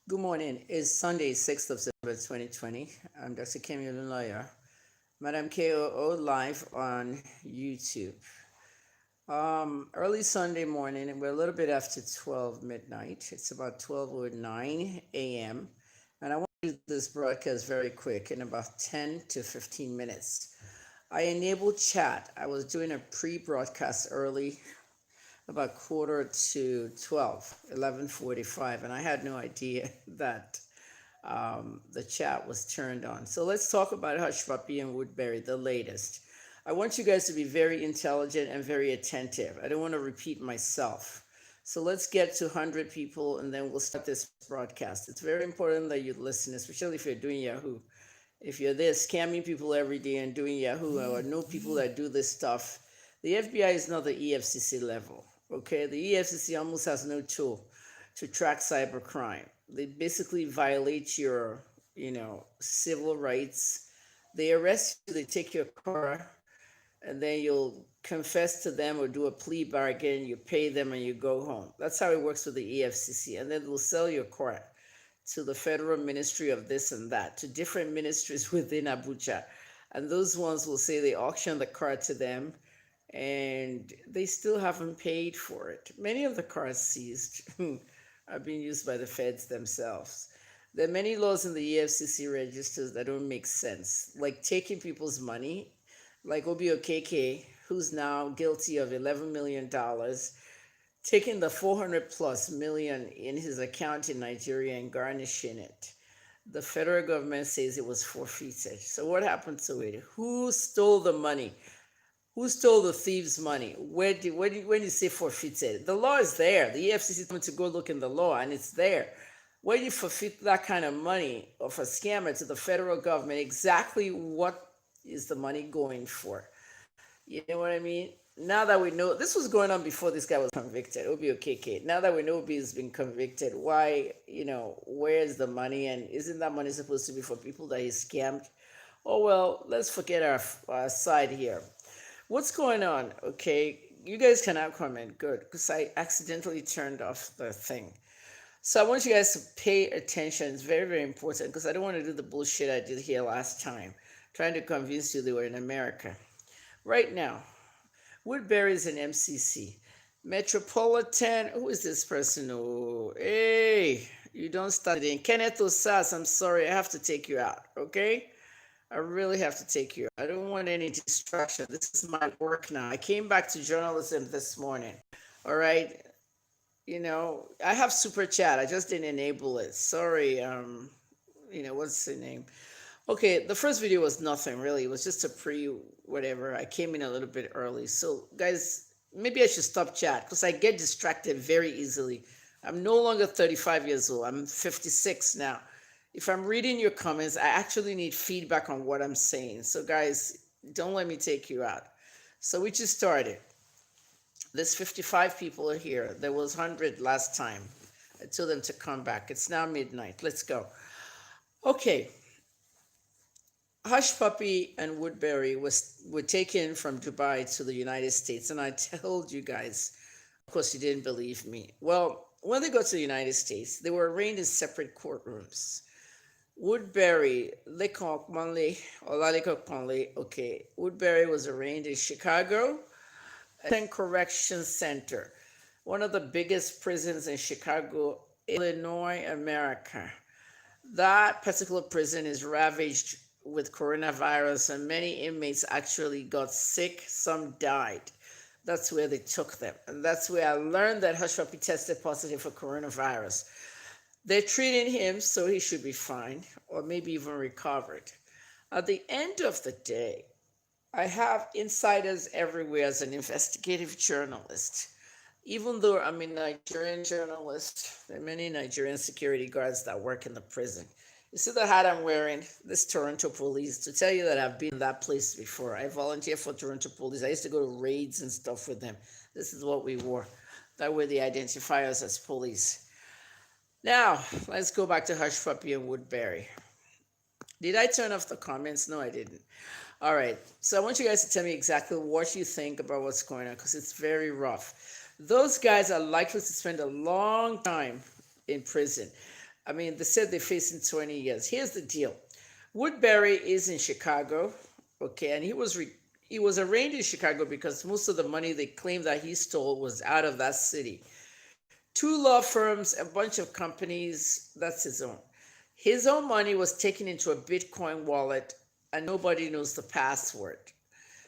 Good morning. It's Sunday, 6th of September 2020. I'm Dr. Kemi Lawyer, Madam KOO live on YouTube. Early Sunday morning, and we're a little bit after 12 midnight. It's about 12:09 a.m. And I want to do this broadcast very quick in about 10 to 15 minutes. I enabled chat. I was doing a pre-broadcast early about quarter to 12, 11:45, and I had no idea that the chat was turned on. So let's talk about Hush Puppy and Woodberry, the latest. I want you guys to be very intelligent and very attentive. I don't want to repeat myself. So let's get to 100 people and then we'll start this broadcast. It's very important that you listen, especially if you're doing Yahoo. If you're there scamming people every day and doing Yahoo or know people that do this stuff, the FBI is not the EFCC level. Okay, the EFCC almost has no tool to track cybercrime. They basically violate your, civil rights. They arrest you, they take your car, and then you'll confess to them or do a plea bargain, you pay them and you go home. That's how it works with the EFCC. And then they'll sell your car to the federal ministry of this and that, to different ministries within Abuja. And those ones will say they auction the car to them and they still haven't paid for it. Many of the cars seized are being used by the feds themselves. There are many laws in the EFCC registers that don't make sense, like taking people's money, like Obi Okeke, who's now guilty of $11 million, taking the 400 plus million in his account in Nigeria and garnishing it. The federal government says it was forfeited. So what happened to it? Who stole the money? Who stole the thieves' money? When you say forfeited? The law is there. The EFCC told me to go look in the law, and it's there. When you forfeit that kind of money of a scammer to the federal government, exactly what is the money going for? You know what I mean? Now that we know, this was going on before this guy was convicted, Obi Okeke. Now that we know Obi has been convicted, why, where's the money? And isn't that money supposed to be for people that he scammed? Oh, well, let's forget our side here. What's going on? Okay, you guys can now comment. Good, because I accidentally turned off the thing. So I want you guys to pay attention. It's very, very important because I don't want to do the bullshit I did here last time, trying to convince you they were in America. Right now, Woodberry is an MCC. Metropolitan, who is this person? Oh, hey, you don't start it. Kenneth Osas, I'm sorry, I have to take you out, okay? I really have to take you. I don't want any distraction. This is my work now. I came back to journalism this morning. All right. I have super chat. I just didn't enable it. Sorry. What's the name? Okay, the first video was nothing really. It was just a pre whatever. I came in a little bit early. So guys, maybe I should stop chat because I get distracted very easily. I'm no longer 35 years old. I'm 56 now. If I'm reading your comments, I actually need feedback on what I'm saying. So guys, don't let me take you out. So we just started. There's 55 people are here. There was 100 last time. I told them to come back. It's now midnight. Let's go. Okay. Hush Puppy and Woodberry were taken from Dubai to the United States. And I told you guys, of course, you didn't believe me. Well, when they got to the United States, they were arraigned in separate courtrooms. Woodberry, Lecoq Conley, okay. Woodberry was arraigned in Chicago, Correction Center, one of the biggest prisons in Chicago, Illinois, America. That particular prison is ravaged with coronavirus, and many inmates actually got sick. Some died. That's where they took them. And that's where I learned that Hush Puppy tested positive for coronavirus. They're treating him, so he should be fine, or maybe even recovered. At the end of the day, I have insiders everywhere as an investigative journalist. Even though I'm a Nigerian journalist, there are many Nigerian security guards that work in the prison. You see the hat I'm wearing? This Toronto Police, to tell you that I've been in that place before. I volunteer for Toronto Police. I used to go to raids and stuff with them. This is what we wore. That way they identify us as police. Now, let's go back to Hush Puppy and Woodberry. Did I turn off the comments? No, I didn't. All right. So I want you guys to tell me exactly what you think about what's going on because it's very rough. Those guys are likely to spend a long time in prison. I mean, they said they're facing 20 years. Here's the deal. Woodberry is in Chicago, okay, and he was arraigned in Chicago because most of the money they claim that he stole was out of that city. Two law firms, a bunch of companies, that's his own. His own money was taken into a Bitcoin wallet and nobody knows the password.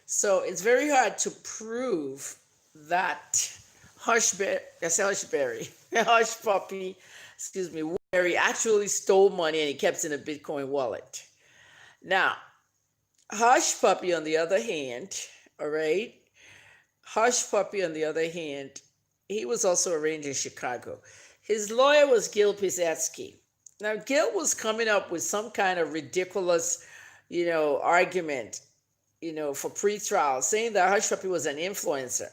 So it's very hard to prove that Hushberry, Hush Puppy, excuse me, Woodberry actually stole money and he kept it in a Bitcoin wallet. Now, Hush Puppy, on the other hand, all right, Hush Puppy, on the other hand, he was also arraigned in Chicago. His lawyer was Gil Pisetsky. Now, Gil was coming up with some kind of ridiculous, argument, for pretrial, saying that Hush Puppy was an influencer.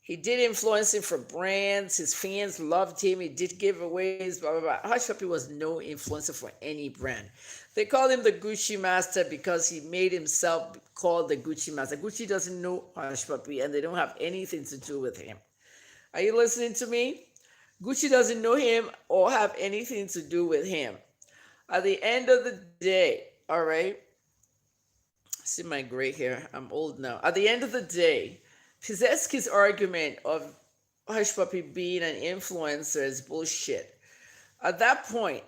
He did influencing for brands. His fans loved him. He did giveaways, blah, blah, blah. Hush Puppy was no influencer for any brand. They called him the Gucci Master because he made himself called the Gucci Master. Gucci doesn't know Hush Puppy and they don't have anything to do with him. Are you listening to me? Gucci doesn't know him or have anything to do with him. At the end of the day, all right, see my gray hair, I'm old now. At the end of the day, Pisetsky's argument of Hush Puppy being an influencer is bullshit. At that point,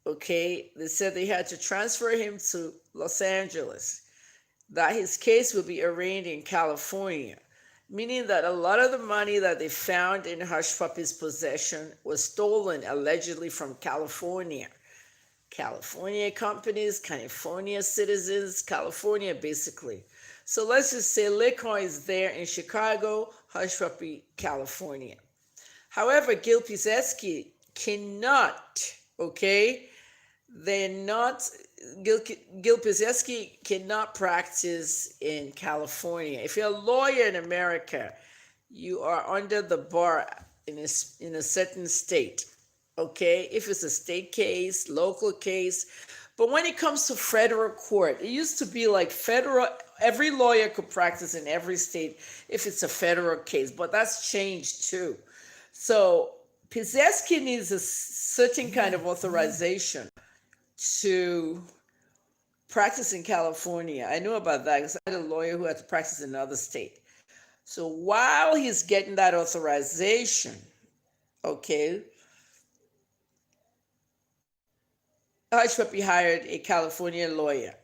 okay, they said they had to transfer him to Los Angeles, that his case would be arraigned in California, meaning that a lot of the money that they found in Hush Puppy's possession was stolen allegedly from California. California companies, California citizens, California basically. So let's just say Liquor is there in Chicago, Hush Puppy, California. However, Gil Pisetsky cannot, okay, Gil Pisetsky cannot practice in California. If you're a lawyer in America, you are under the bar in a certain state, okay? If it's a state case, local case. But when it comes to federal court, it used to be like every lawyer could practice in every state if it's a federal case, but that's changed too. So Pisetsky needs a certain kind of authorization to practice in California. I know about that because I had a lawyer who had to practice in another state. So while he's getting that authorization, okay, Hush Puppy hired a California lawyer.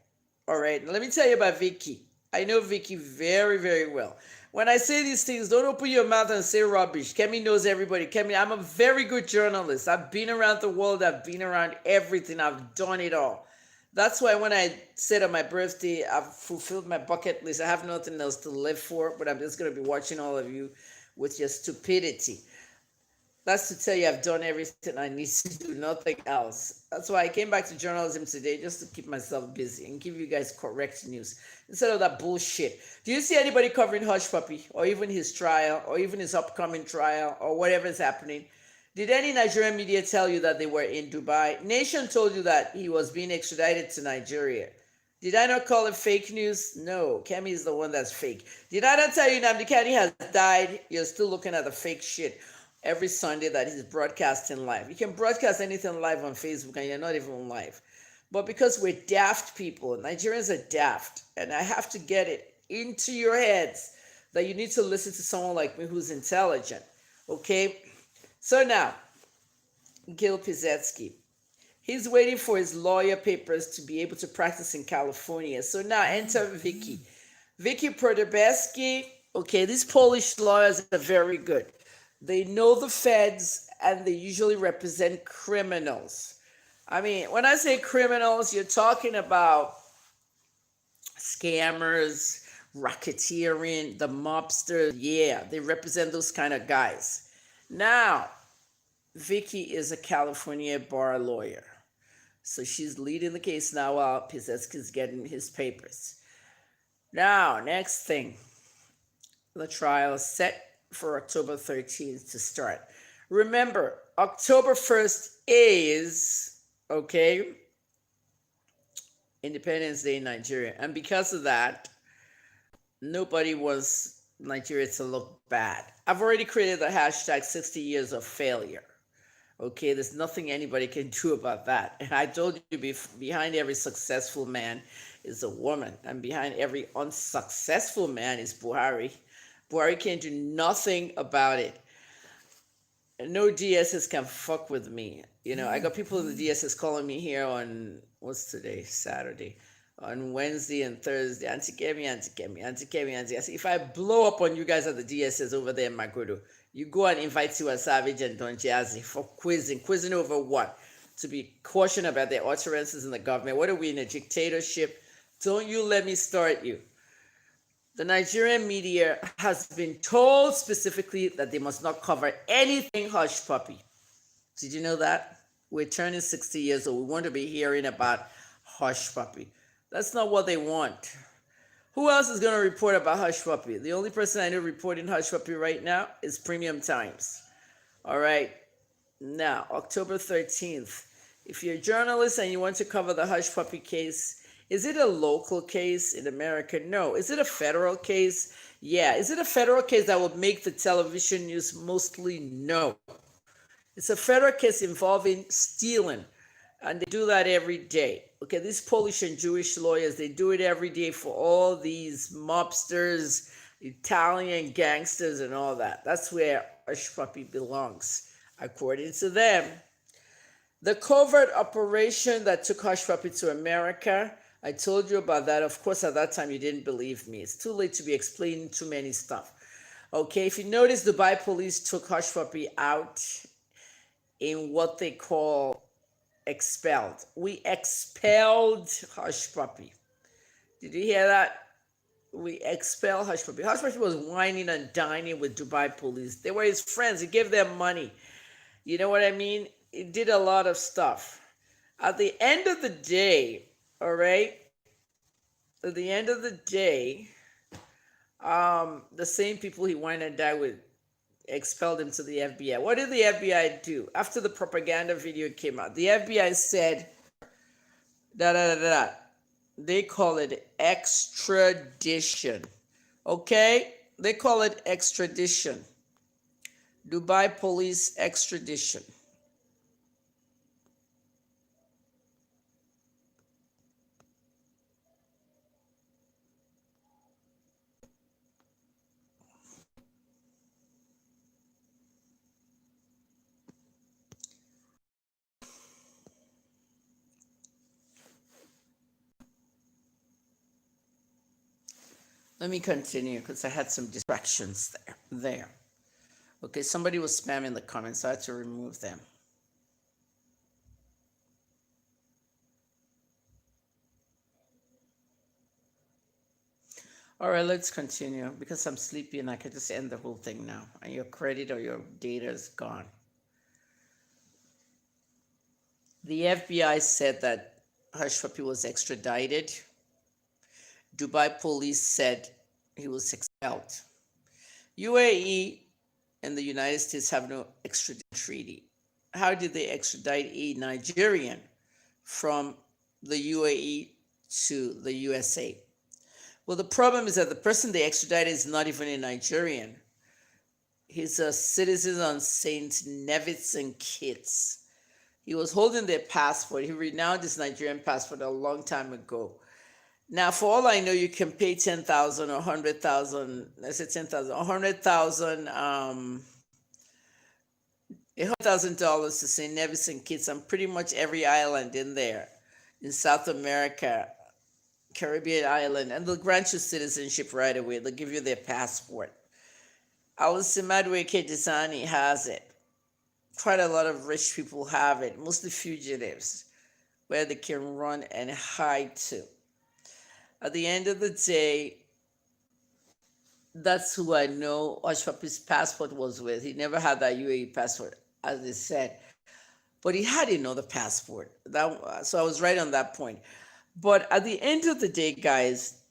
All right, now let me tell you about Vicky. I know Vicky very, very well. When I say these things, don't open your mouth and say rubbish. Kemi knows everybody. Kemi, I'm a very good journalist. I've been around the world. I've been around everything. I've done it all. That's why when I said on my birthday, I've fulfilled my bucket list. I have nothing else to live for, but I'm just going to be watching all of you with your stupidity. That's to tell you I've done everything I need to do, nothing else. That's why I came back to journalism today, just to keep myself busy and give you guys correct news instead of that bullshit. Do you see anybody covering Hush Puppy or even his trial or even his upcoming trial or whatever is happening? Did any Nigerian media tell you that they were in Dubai? Nation told you that he was being extradited to Nigeria. Did I not call it fake news? No, Kemi is the one that's fake. Did I not tell you Nnamdi Kanu has died? You're still looking at the fake shit every Sunday that he's broadcasting live. You can broadcast anything live on Facebook and you're not even live. But because we're daft people, Nigerians are daft, and I have to get it into your heads that you need to listen to someone like me who's intelligent, okay? So now, Gil Pisetsky, he's waiting for his lawyer papers to be able to practice in California. So now enter Vicky. Vicky Prodobeski, okay, these Polish lawyers are very good. They know the feds and they usually represent criminals. I mean, when I say criminals, you're talking about scammers, racketeering, the mobsters. Yeah, they represent those kind of guys. Now, Vicky is a California bar lawyer. So she's leading the case now while Pisetsky's getting his papers. Now, next thing, the trial is set for October 13th to start. Remember, October 1st is, okay, Independence Day in Nigeria. And because of that, nobody wants Nigeria to look bad. I've already created the hashtag 60 years of failure. Okay, there's nothing anybody can do about that. And I told you, behind every successful man is a woman, and behind every unsuccessful man is Buhari. Buhari can't do nothing about it. No DSS can fuck with me. I got people in the DSS calling me here on, what's today? Saturday. On Wednesday and Thursday. Auntie Kemi, Auntie Kemi, Auntie Kemi, Auntie. I say, if I blow up on you guys at the DSS over there in Magodo, you go and invite Tiwa Savage and Don Jazzy for quizzing. Quizzing over what? To be cautioned about their utterances in the government. What are we in a dictatorship? Don't you let me start you. The Nigerian media has been told specifically that they must not cover anything hush puppy. Did you know that? We're turning 60 years old. We want to be hearing about hush puppy. That's not what they want. Who else is going to report about hush puppy? The only person I know reporting hush puppy right now is Premium Times. All right. Now, October 13th. If you're a journalist and you want to cover the hush puppy case, is it a local case in America? No. Is it a federal case? Yeah. Is it a federal case that will make the television news? Mostly no. It's a federal case involving stealing, and they do that every day. Okay, these Polish and Jewish lawyers, they do it every day for all these mobsters, Italian gangsters, and all that. That's where Hush Puppy belongs, according to them. The covert operation that took Hush Puppy to America, I told you about that. Of course, at that time, you didn't believe me. It's too late to be explaining too many stuff. Okay, if you notice, Dubai police took Hush Puppy out in what they call expelled. We expelled Hush Puppy. Did you hear that? We expelled Hush Puppy. Hush Puppy was whining and dining with Dubai police. They were his friends. He gave them money. You know what I mean? He did a lot of stuff. At the end of the day, all right? At the end of the day, the same people he whined and dined with expelled him to the FBI. What did the FBI do? After the propaganda video came out, the FBI said, They call it extradition. Okay? They call it extradition. Dubai police extradition. Let me continue because I had some distractions there. Okay, somebody was spamming the comments, so I had to remove them. All right, let's continue because I'm sleepy and I can just end the whole thing now. And your credit or your data is gone. The FBI said that Hush Puppy was extradited. Dubai police said he was expelled. UAE and the United States have no extradition treaty. How did they extradite a Nigerian from the UAE to the USA? Well, the problem is that the person they extradited is not even a Nigerian. He's a citizen on St. Nevis and Kitts. He was holding their passport. He renounced his Nigerian passport a long time ago. Now, for all I know, you can pay 10,000 or 100,000. I said 10,000, 100,000, $100,000 to St. Nevis and Kitts and pretty much every island in there, in South America, Caribbean island, and they'll grant you citizenship right away. They'll give you their passport. Alisimadu Kedisani has it. Quite a lot of rich people have it, mostly fugitives, where they can run and hide to. At the end of the day, that's who I know Hush Puppy's passport was with. He never had that UAE passport, as they said. But he had another passport. So I was right on that point. But at the end of the day, guys,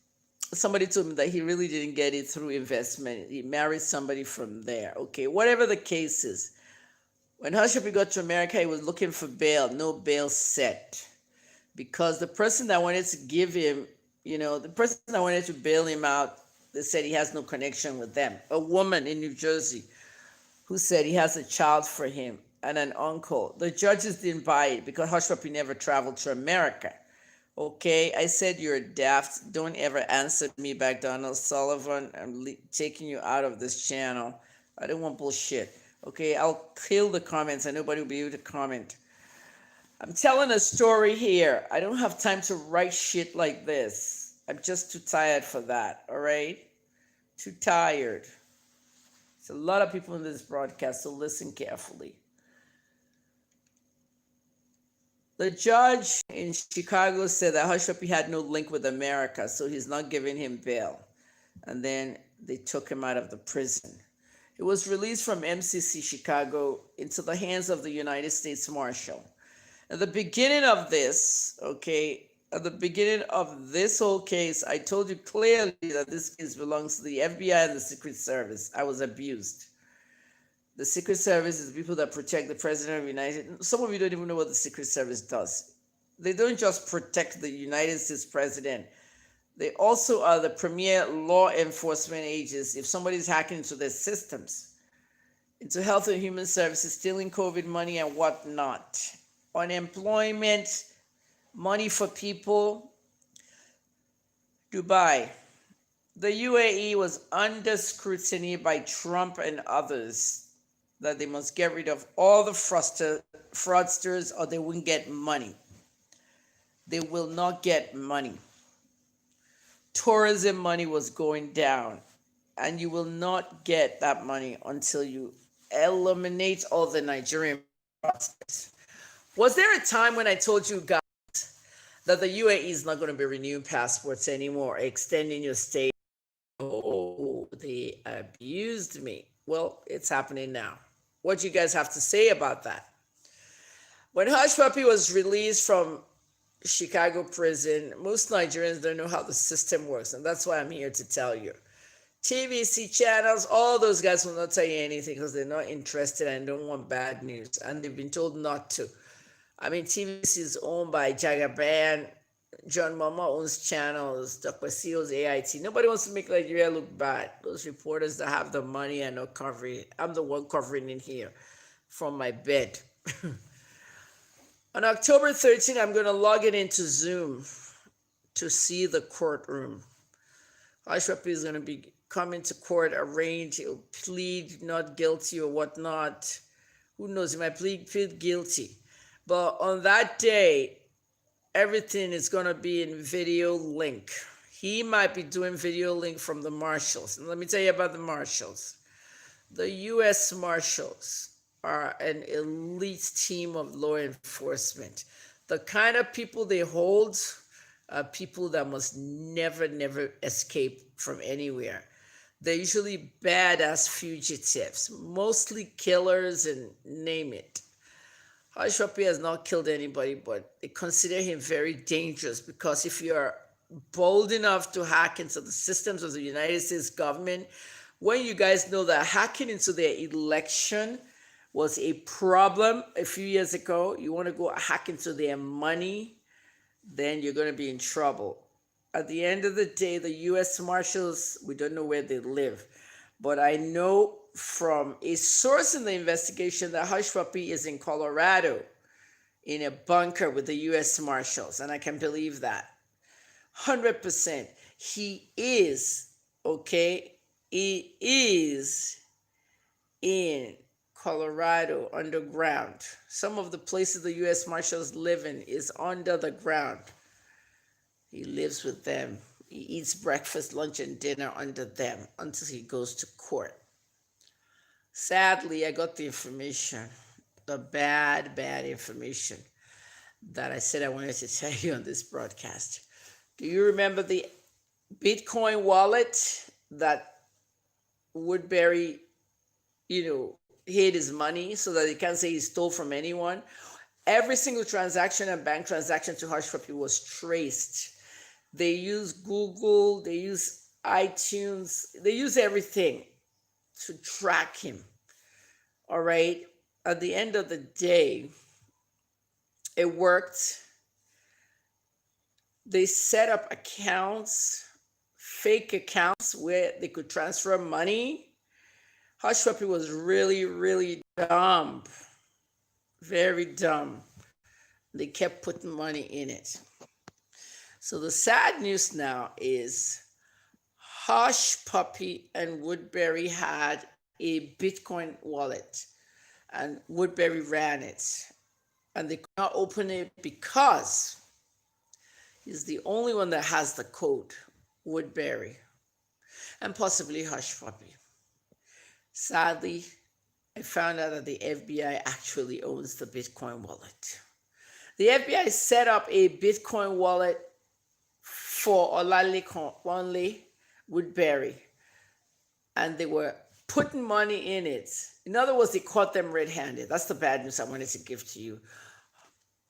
somebody told me that he really didn't get it through investment. He married somebody from there. Okay, whatever the case is. When Hush Puppy got to America, he was looking for bail. No bail set. Because the person that wanted to give him, the person that wanted to bail him out, they said he has no connection with them. A woman in New Jersey who said he has a child for him. and an uncle. The judges didn't buy it because Hush Puppy never traveled to America. Okay, I said you're daft. Don't ever answer me back, Donald Sullivan. I'm taking you out of this channel. I don't want bullshit. Okay, I'll kill the comments and nobody will be able to comment. I'm telling a story here. I don't have time to write shit like this. I'm just too tired for that, all right? Too tired. There's a lot of people in this broadcast, so listen carefully. The judge in Chicago said that Hush Puppy had no link with America, so he's not giving him bail. And then they took him out of the prison. He was released from MCC Chicago into the hands of the United States Marshal. At the beginning of this, okay, at the beginning of this whole case, I told you clearly that this case belongs to the FBI and the Secret Service. I was abused. The Secret Service is the people that protect the President of the United States. Some of you don't even know what the Secret Service does. They don't just protect the United States President. They also are the premier law enforcement agents if somebody's hacking into their systems, into Health and Human Services, stealing COVID money and whatnot. Unemployment, money for people. Dubai. The UAE was under scrutiny by Trump and others that they must get rid of all the fraudsters or they wouldn't get money. They will not get money. Tourism money was going down, and you will not get that money until you eliminate all the Nigerian fraudsters. Was there a time when I told you guys that the UAE is not going to be renewing passports anymore, extending your stay? Oh, they abused me. Well, it's happening now. What do you guys have to say about that? When Hush Puppy was released from Chicago prison, most Nigerians don't know how the system works, and that's why I'm here to tell you. TVC channels, all those guys will not tell you anything because they're not interested and don't want bad news, and they've been told not to. I mean, TVC is owned by Jagaban. John Mama owns channels. Dr. Seals, AIT. Nobody wants to make Nigeria look bad. Those reporters that have the money and not covering it. I'm the one covering it here from my bed. On October 13th, I'm going to log it into Zoom to see the courtroom. Hush Puppy is going to be coming to court arraigned. He'll plead not guilty or whatnot. Who knows? He might plead guilty. But on that day, everything is going to be in video link. He might be doing video link from the marshals. And let me tell you about the marshals. The U.S. Marshals are an elite team of law enforcement. The kind of people they hold are people that must never escape from anywhere. They're usually badass fugitives, mostly killers and name it. Hush Puppy has not killed anybody, but they consider him very dangerous because if you're bold enough to hack into the systems of the United States government, when you guys know that hacking into their election was a problem a few years ago, you want to go hack into their money, then you're going to be in trouble. At the end of the day, the U.S. Marshals, we don't know where they live, but I know from a source in the investigation that Hush Puppy is in Colorado in a bunker with the U.S. Marshals, and I can believe that 100%. He is, okay, he is in Colorado underground. Some of the places the U.S. Marshals live in is under the ground. He lives with them. He eats breakfast, lunch, and dinner under them until he goes to court. Sadly, I got the information, the bad information that I said I wanted to tell you on this broadcast. Do you remember the Bitcoin wallet that Woodberry, hid his money so that he can't say he stole from anyone? Every single transaction and bank transaction to Hush Puppy was traced. They use Google, they use iTunes, they use everything to track him. All right. At the end of the day, it worked. They set up accounts, fake accounts where they could transfer money. Hush Puppy was really dumb. Very dumb. They kept putting money in it. So the sad news now is Hush Puppy and Woodberry had a Bitcoin wallet, and Woodberry ran it. And they could not open it because he's the only one that has the code, Woodberry, and possibly Hush Puppy. Sadly, I found out that the FBI actually owns the Bitcoin wallet. The FBI set up a Bitcoin wallet for Olalekan Woodberry, and they were putting money in it. In other words, they caught them red-handed. That's the bad news I wanted to give to you.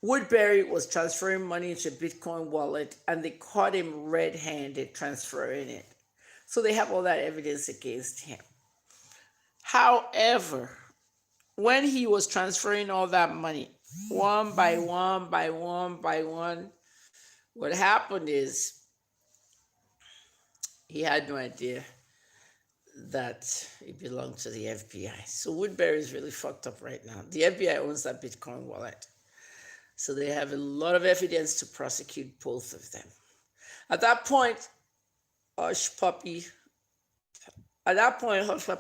Woodberry was transferring money into a Bitcoin wallet, and they caught him red-handed transferring it. So they have all that evidence against him. However, when he was transferring all that money, one by one, by one, by one, what happened is he had no idea that it belonged to the FBI. So Woodberry is really fucked up right now. The FBI owns that Bitcoin wallet. So they have a lot of evidence to prosecute both of them. At that point, Hush Puppy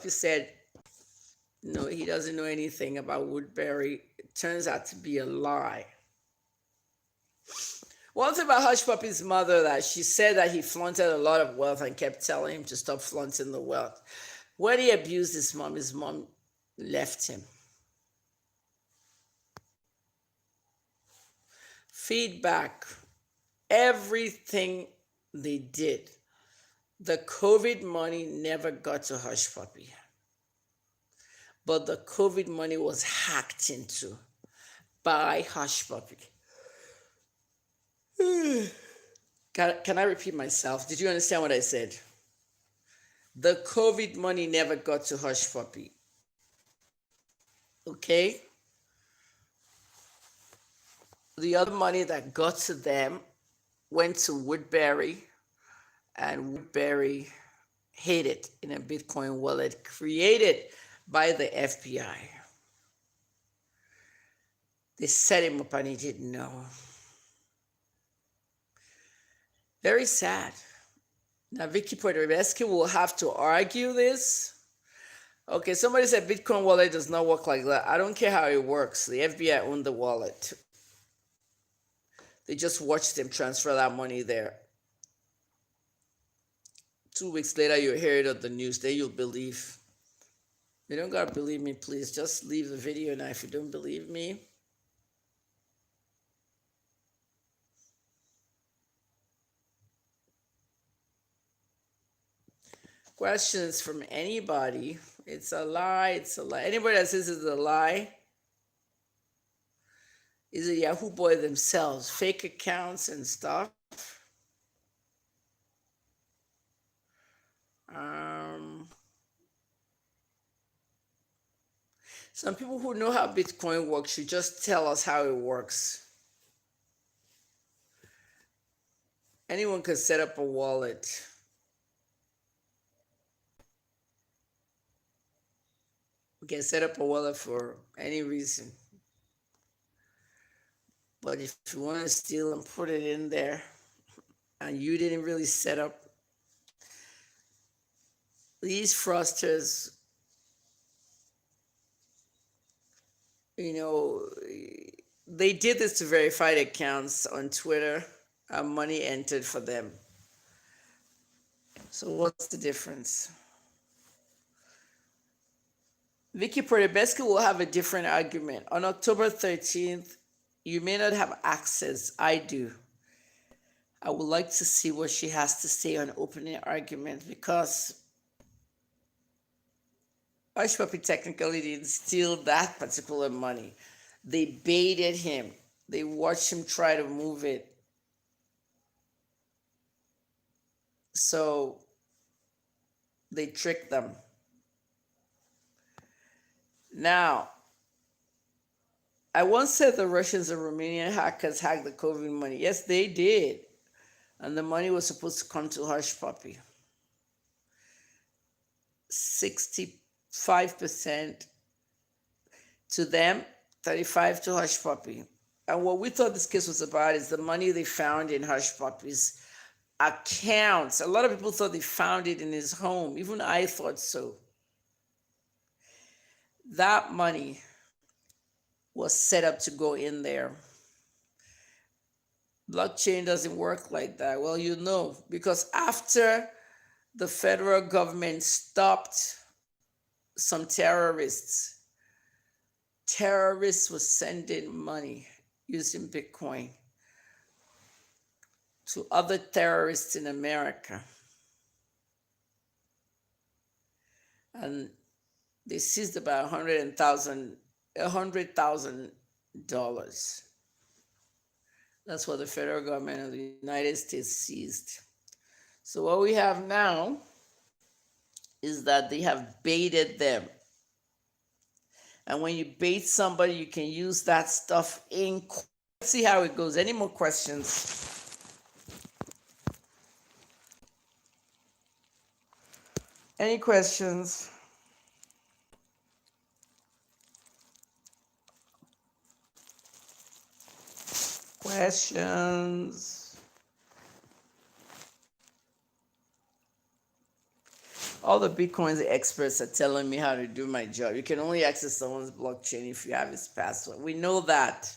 said, no, he doesn't know anything about Woodberry. It turns out to be a lie. One thing about Hush Puppy's mother, that she said that he flaunted a lot of wealth and kept telling him to stop flaunting the wealth. When he abused his mom left him. Feedback. Everything they did. The COVID money never got to Hush Puppy. But the COVID money was hacked into by Hush Puppy. Can I repeat myself? Did you understand what I said? The COVID money never got to Hush Puppy. Okay? The other money that got to them went to Woodberry, and Woodberry hid it in a Bitcoin wallet created by the FBI. They set him up and he didn't know. Very sad. Now, Vicky Podrebeski will have to argue this. Okay, somebody said Bitcoin wallet does not work like that. I don't care how it works. The FBI owned the wallet. They just watched them transfer that money there. 2 weeks later, you'll hear it on the news. Then you'll believe. You don't gotta believe me, please. Just leave the video now if you don't believe me. Questions from anybody. It's a lie. It's a lie. Anybody that says it's a lie is a Yahoo boy themselves. Fake accounts and stuff. Some people who know how Bitcoin works should just tell us how it works. Anyone can set up a wallet. We can set up a wallet for any reason. But if you want to steal and put it in there, and you didn't really set up, these fraudsters, you know, they did this to verified accounts on Twitter, and money entered for them. So what's the difference? Vicky Podrebeski will have a different argument. On October 13th, you may not have access. I do. I would like to see what she has to say on opening argument, because Hush Puppy technically didn't steal that particular money. They baited him. They watched him try to move it. So they tricked them. Now, I once said the Russians and Romanian hackers hacked the COVID money. Yes, they did. And the money was supposed to come to Hush Puppy. 65% to them, 35 to Hush Puppy. And what we thought this case was about is the money they found in Hush Puppy's accounts. A lot of people thought they found it in his home. Even I thought so. That money was set up to go in there. Blockchain doesn't work like that. Well, you know, because after the federal government stopped some terrorists were sending money using Bitcoin to other terrorists in America. And they seized about $100,000. That's what the federal government of the United States seized. So what we have now is that they have baited them. And when you bait somebody, you can use that stuff in court. Let's see how it goes. Any more questions? Any questions? Questions? All the Bitcoin experts are telling me how to do my job. You can only access someone's blockchain if you have his password. We know that.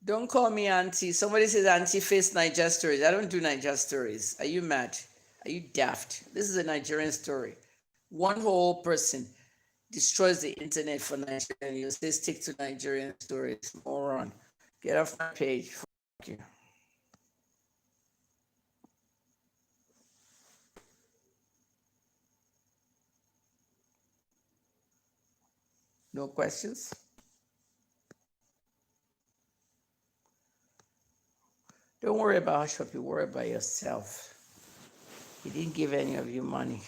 Don't call me auntie. Somebody says auntie face Niger stories. I don't do Niger stories. Are you mad? Are you daft? This is a Nigerian story. One whole person destroys the internet for Nigeria. You say stick to Nigerian stories. Moron. Get off my page. Fuck you. No questions? Don't worry about Hush Puppy. Worry about yourself. He didn't give any of you money.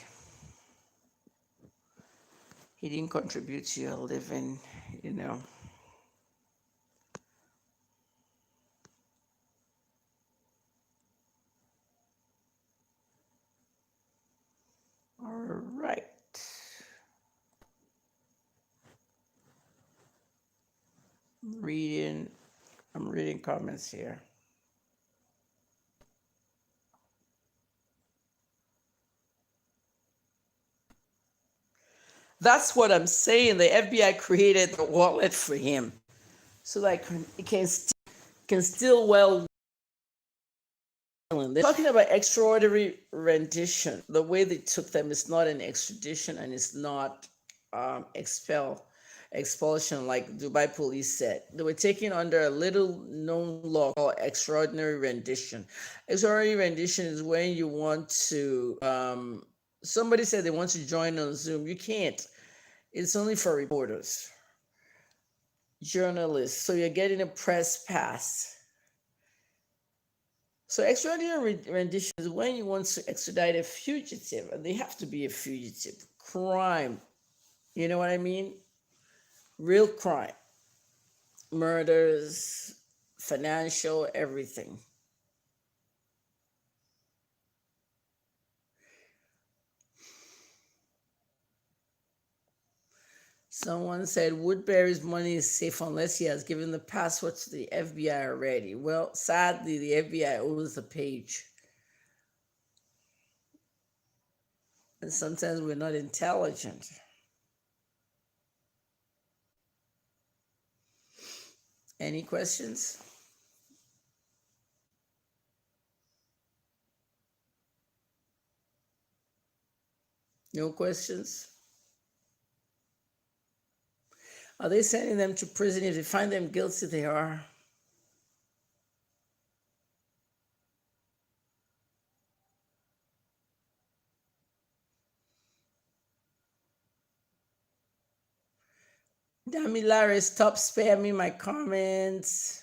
He didn't contribute to your living, you know. All right. I'm reading comments here. That's what I'm saying. The FBI created the wallet for him so that it can still well. They're talking about extraordinary rendition. The way they took them is not an extradition and it's not expulsion like Dubai police said. They were taken under a little known law called extraordinary rendition. Extraordinary rendition is when you want to somebody said they want to join on Zoom. You can't. It's only for reporters, journalists. So you're getting a press pass. So extraordinary rendition is when you want to extradite a fugitive, and they have to be a fugitive. Crime. You know what I mean? Real crime. Murders, financial, everything. Someone said Woodberry's money is safe unless he has given the password to the FBI already. Well, sadly, the FBI owns the page. And sometimes we're not intelligent. Any questions? No questions? Are they sending them to prison? If they find them guilty, they are. Damilare, stop spamming my comments.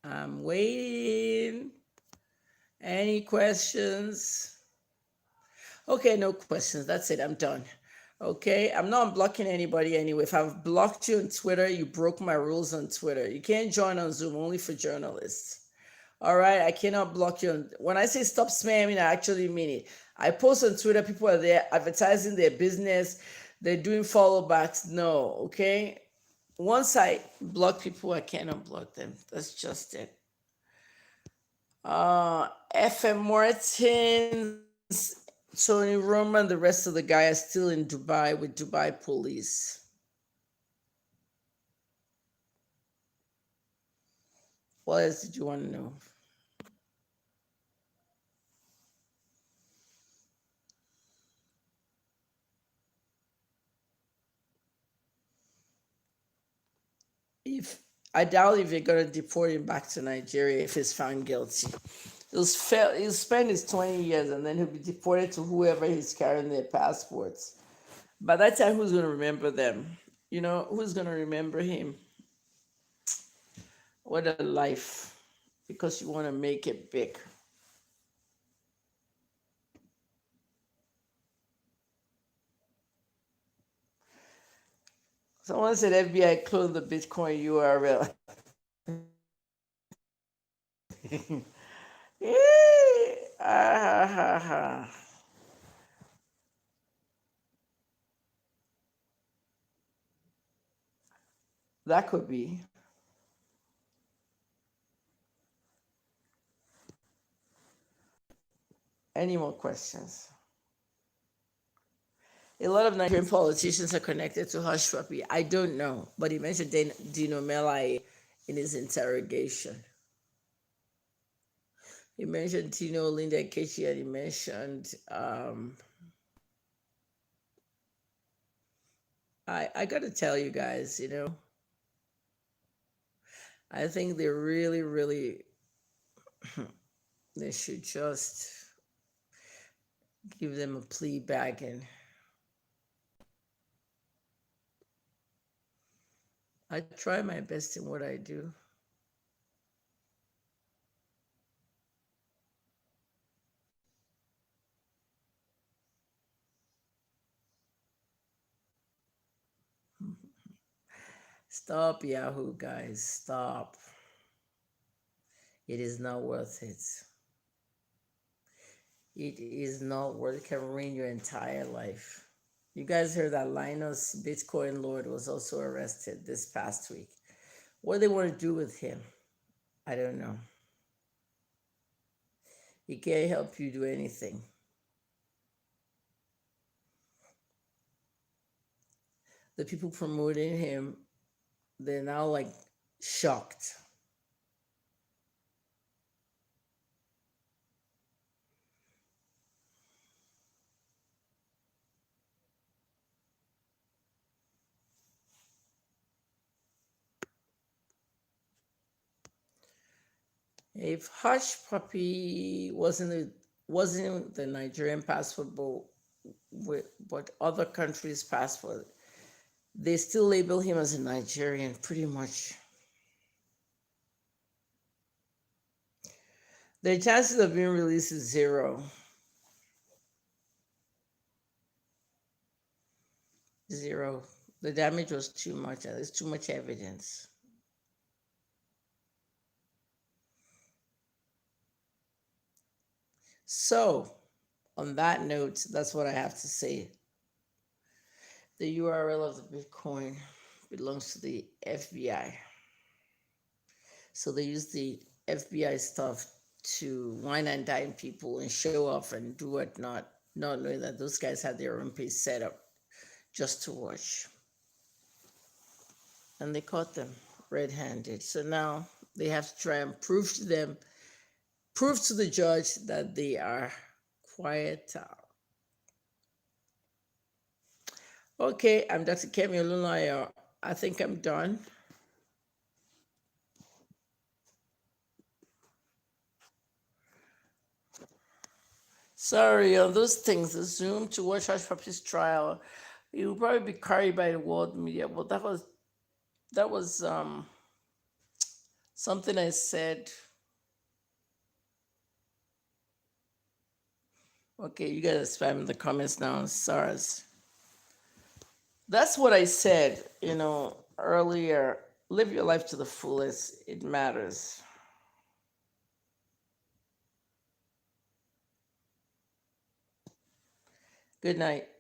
I'm waiting. Any questions? Okay, no questions. That's it. I'm done. Okay, I'm not blocking anybody anyway. If I've blocked you on Twitter, you broke my rules on Twitter. You can't join on Zoom, only for journalists. All right, I cannot block you. When I say stop spamming, I actually mean it. I post on Twitter, people are there advertising their business, they're doing follow backs. No, okay? Once I block people, I cannot block them. That's just it. FM Martins, Tony Roman, the rest of the guy are still in Dubai with Dubai police. What else did you want to know? If I doubt if you're gonna deport him back to Nigeria if he's found guilty. He'll spend his 20 years and then he'll be deported to whoever he's carrying their passports. By that time, who's gonna remember them? Who's gonna remember him? What a life. Because you want to make it big. Someone said FBI cloned the Bitcoin URL. Ah, that could be. Any more questions? A lot of Nigerian politicians are connected to Hush Puppy. I don't know, but he mentioned Dino Melai in his interrogation. He mentioned Tino, Linda Kechi, and he mentioned I gotta tell you guys, I think they really, really they should just give them a plea back, and I try my best in what I do. Stop, Yahoo, guys. Stop. It is not worth it. It is not worth it. It can ruin your entire life. You guys heard that Linus Bitcoin Lord was also arrested this past week. What do they want to do with him? I don't know. He can't help you do anything. The people promoting him, they're now like shocked. If Hush Puppy wasn't the Nigerian passport, but other countries' passport, they still label him as a Nigerian, pretty much. The chances of being released is zero. Zero. The damage was too much, and there's too much evidence. So, on that note, that's what I have to say. The URL of the Bitcoin belongs to the FBI. So they use the FBI stuff to wine and dine people and show off and do whatnot, not knowing that those guys had their own page set up just to watch. And they caught them red-handed. So now they have to try and prove to the judge that they are quiet. Okay, I'm Dr. Kemi Olunlayo. I think I'm done. Sorry, on those things, the Zoom to watch Hush Puppy's trial, it will probably be carried by the world media. But that was something I said Okay, you gotta spam in the comments now, SARS. That's what I said, earlier. Live your life to the fullest. It matters. Good night.